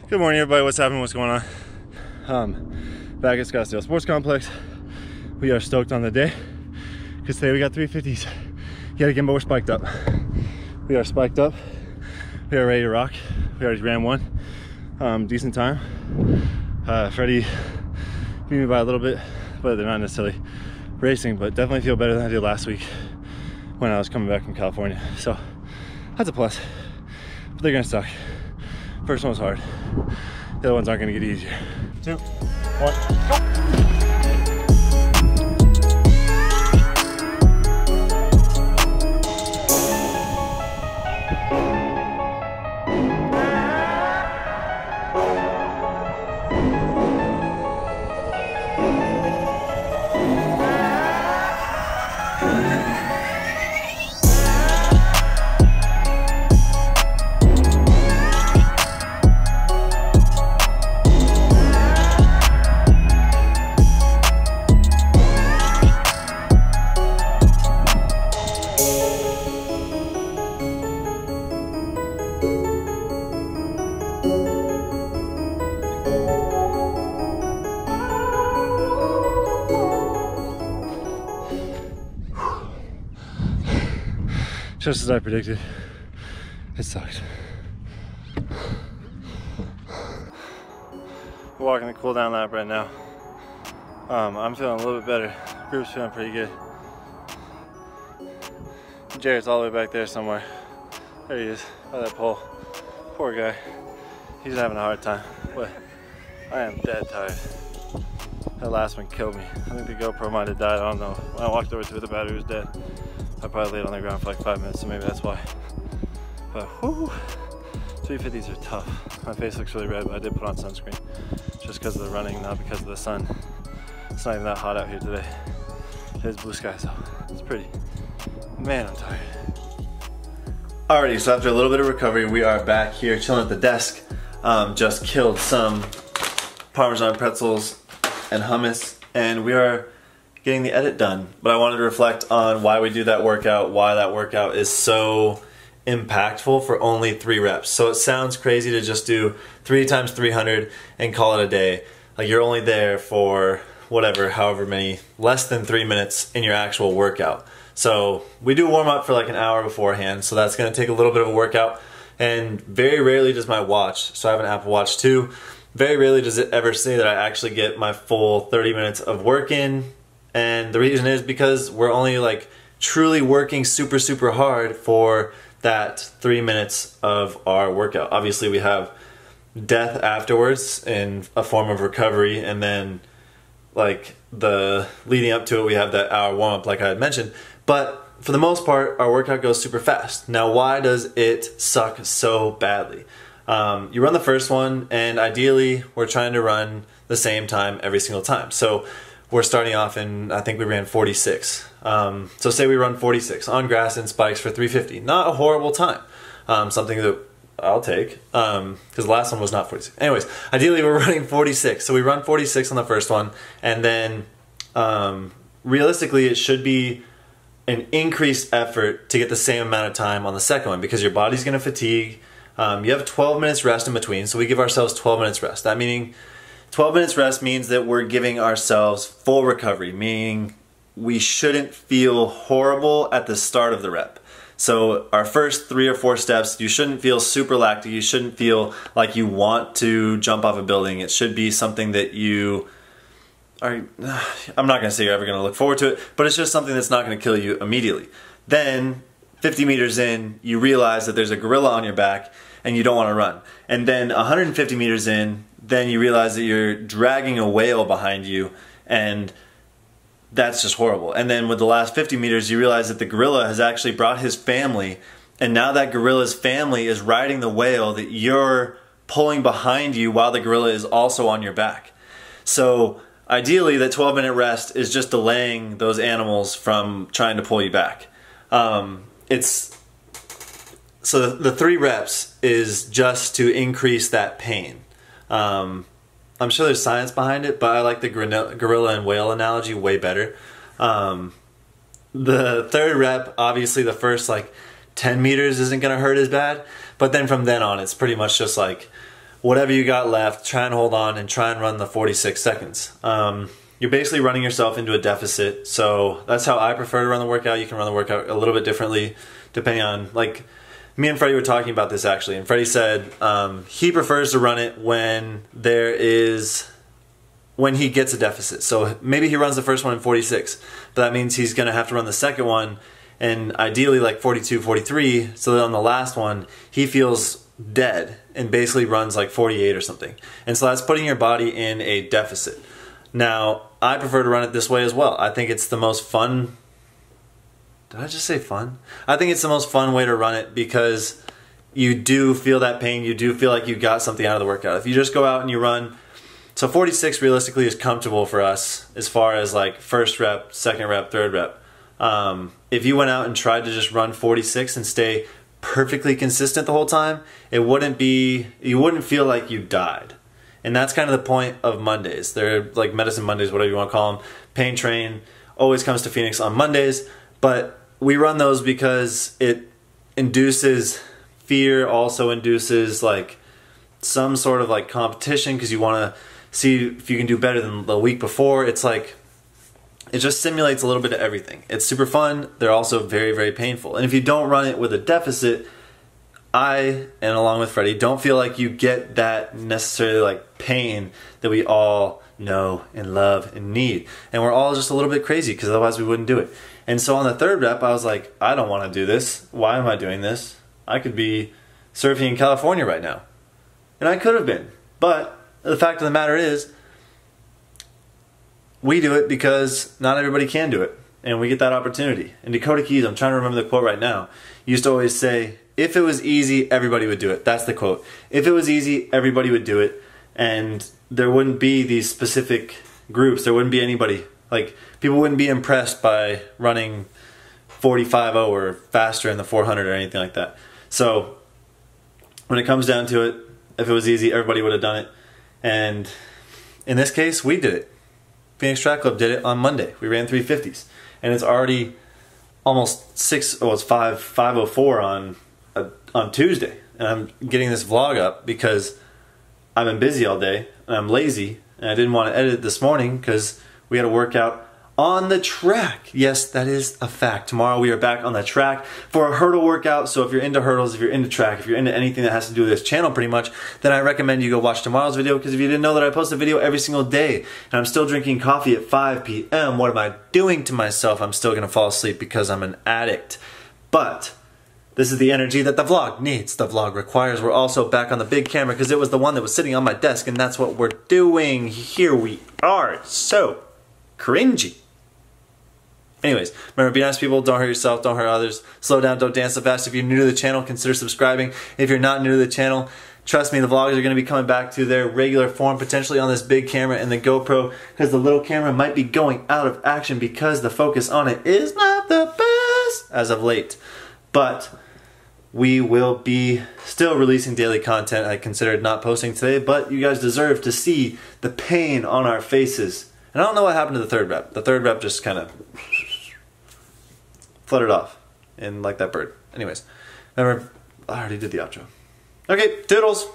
Good morning, everybody. What's happening? What's going on? Back at Scottsdale Sports Complex. We are stoked on the day because today we got 350s yet again, but we're spiked up. We are spiked up. We are ready to rock. We already ran one decent time. Freddie beat me by a little bit, but they're not necessarily racing, but definitely feel better than I did last week when I was coming back from California. So that's a plus, but they're gonna suck. First one was hard. The other ones aren't gonna get easier. 2, 1, go! Just as I predicted, it sucked. We're walking the cool down lap right now. I'm feeling a little bit better. Group's feeling pretty good. Jared's all the way back there somewhere. There he is, by that pole. Poor guy. He's having a hard time, but I am dead tired. That last one killed me. I think the GoPro might have died, I don't know. When I walked over to it, the battery was dead. I probably laid on the ground for like 5 minutes, so maybe that's why. But whoo, 350s are tough. My face looks really red, but I did put on sunscreen just because of the running, not because of the sun. It's not even that hot out here today. It is blue skies though. It's pretty. Man, I'm tired. Alrighty, so after a little bit of recovery, we are back here chilling at the desk. Just killed some Parmesan pretzels and hummus, and we are getting the edit done. But I wanted to reflect on why we do that workout, why that workout is so impactful for only 3 reps. So it sounds crazy to just do 3 times 300 and call it a day. Like you're only there for whatever, however many, less than 3 minutes in your actual workout. So we do warm up for like an hour beforehand, so that's gonna take a little bit of a workout. And very rarely does my watch, so I have an Apple Watch too, very rarely does it ever say that I actually get my full 30 minutes of work in. And the reason is because we're only like truly working super hard for that 3 minutes of our workout. Obviously we have death afterwards in a form of recovery, and then like the leading up to it we have that hour warm up like I had mentioned. But for the most part our workout goes super fast. Now why does it suck so badly? You run the first one, and ideally we're trying to run the same time every single time. So we're starting off in, I think we ran 46. So say we run 46 on grass and spikes for 350. Not a horrible time. Something that I'll take, because the last one was not 46. Anyways, ideally we're running 46. So we run 46 on the first one, and then realistically it should be an increased effort to get the same amount of time on the second one, because your body's gonna fatigue. You have 12 minutes rest in between, so we give ourselves 12 minutes rest. That meaning 12 minutes rest means that we're giving ourselves full recovery, meaning we shouldn't feel horrible at the start of the rep. So our first 3 or 4 steps, you shouldn't feel super lactic, you shouldn't feel like you want to jump off a building. It should be something that you are, I'm not gonna say you're ever gonna look forward to it, but it's just something that's not gonna kill you immediately. Then 50 meters in, you realize that there's a gorilla on your back and you don't wanna run. And then 150 meters in, then you realize that you're dragging a whale behind you, and that's just horrible. And then with the last 50 meters, you realize that the gorilla has actually brought his family, and now that gorilla's family is riding the whale that you're pulling behind you while the gorilla is also on your back. So ideally, that 12-minute rest is just delaying those animals from trying to pull you back. So the 3 reps is just to increase that pain. I'm sure there's science behind it, but I like the gorilla and whale analogy way better. The 3rd rep, obviously the first like 10 meters isn't gonna hurt as bad, but then from then on it's pretty much just like whatever you got left, try and hold on and try and run the 46 seconds. You're basically running yourself into a deficit, so that's how I prefer to run the workout. You can run the workout a little bit differently depending on, like, me and Freddie were talking about this actually, and Freddie said he prefers to run it when he gets a deficit. So maybe he runs the first one in 46, but that means he's gonna have to run the second one and ideally like 42, 43, so that on the last one he feels dead and basically runs like 48 or something. And so that's putting your body in a deficit. Now, I prefer to run it this way as well. I think it's the most fun. Did I just say fun? I think it's the most fun way to run it because you do feel that pain. You do feel like you got something out of the workout. If you just go out and you run, so 46 realistically is comfortable for us as far as like first rep, second rep, third rep. If you went out and tried to just run 46 and stay perfectly consistent the whole time, you wouldn't feel like you died. And that's kind of the point of Mondays. They're like medicine Mondays, whatever you want to call them. Pain Train always comes to Phoenix on Mondays, but we run those because it induces fear, also induces like some sort of like competition because you want to see if you can do better than the week before. It's like, it just simulates a little bit of everything. It's super fun. They're also very, very painful. And if you don't run it with a deficit, and along with Freddie, don't feel like you get that necessarily like pain that we all know and love and need. And we're all just a little bit crazy because otherwise we wouldn't do it. And so on the third rep, I was like, I don't want to do this. Why am I doing this? I could be surfing in California right now. And I could have been. But the fact of the matter is, we do it because not everybody can do it. And we get that opportunity. And Dakota Keys, I'm trying to remember the quote right now, used to always say, if it was easy, everybody would do it. That's the quote. If it was easy, everybody would do it. And there wouldn't be these specific groups. There wouldn't be anybody. Like, people wouldn't be impressed by running 45.0 or faster in the 400 or anything like that. So, when it comes down to it, if it was easy, everybody would have done it. And in this case, we did it. Phoenix Track Club did it on Monday. We ran 350s. And it's already almost 5:04 on Tuesday. And I'm getting this vlog up because I've been busy all day and I'm lazy and I didn't want to edit it this morning because we had a workout on the track. Yes, that is a fact. Tomorrow we are back on the track for a hurdle workout. So if you're into hurdles, if you're into track, if you're into anything that has to do with this channel pretty much, then I recommend you go watch tomorrow's video, because if you didn't know that I post a video every single day and I'm still drinking coffee at 5 p.m., what am I doing to myself? I'm still gonna fall asleep because I'm an addict. But this is the energy that the vlog needs, the vlog requires. We're also back on the big camera because it was the one that was sitting on my desk, and that's what we're doing. Here we are. So cringy. Anyways, remember, be nice to people, don't hurt yourself, don't hurt others, slow down, don't dance so fast. If you're new to the channel, consider subscribing. If you're not new to the channel, trust me, the vlogs are going to be coming back to their regular form, potentially on this big camera and the GoPro, because the little camera might be going out of action because the focus on it is not the best as of late. But we will be still releasing daily content. I considered not posting today, but you guys deserve to see the pain on our faces. And I don't know what happened to the third rep. The third rep just kind of fluttered off, and like that bird. Anyways, remember, I already did the outro. Okay, toodles!